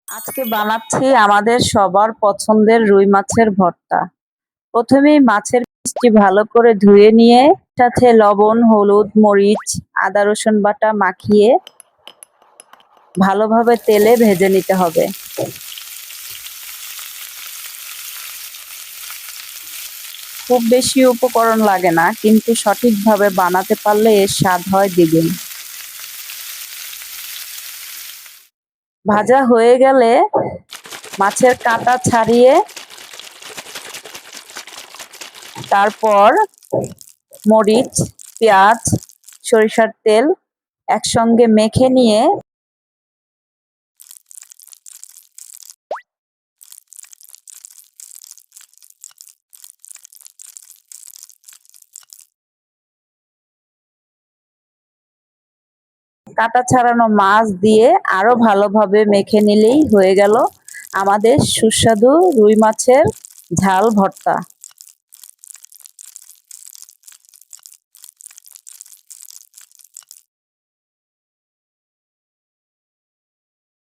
আজকে বানাচ্ছি আমাদের সবার পছন্দের রুই মাছের ভর্তা। প্রথমেই মাছের পিসটি ভালো করে ধুয়ে নিয়ে সাথে লবণ, হলুদ, মরিচ, আদা রসুন বাটা মাখিয়ে ভালোভাবে তেলে ভেজে নিতে হবে। খুব বেশি উপকরণ লাগে না, কিন্তু সঠিকভাবে বানাতে পারলে এর স্বাদ হয় দ্বিগুণ। ভাজা হয়ে গেলে মাছের কাঁটা ছাড়িয়ে তারপর মরিচ, পেঁয়াজ, সরিষার তেল একসঙ্গে মেখে নিয়ে কাঁটা ছাড়ানো মাছ দিয়ে আরো ভালোভাবে মেখে নিলেই হয়ে গেল আমাদের সুস্বাদু রুই মাছের ঝাল ভর্তা।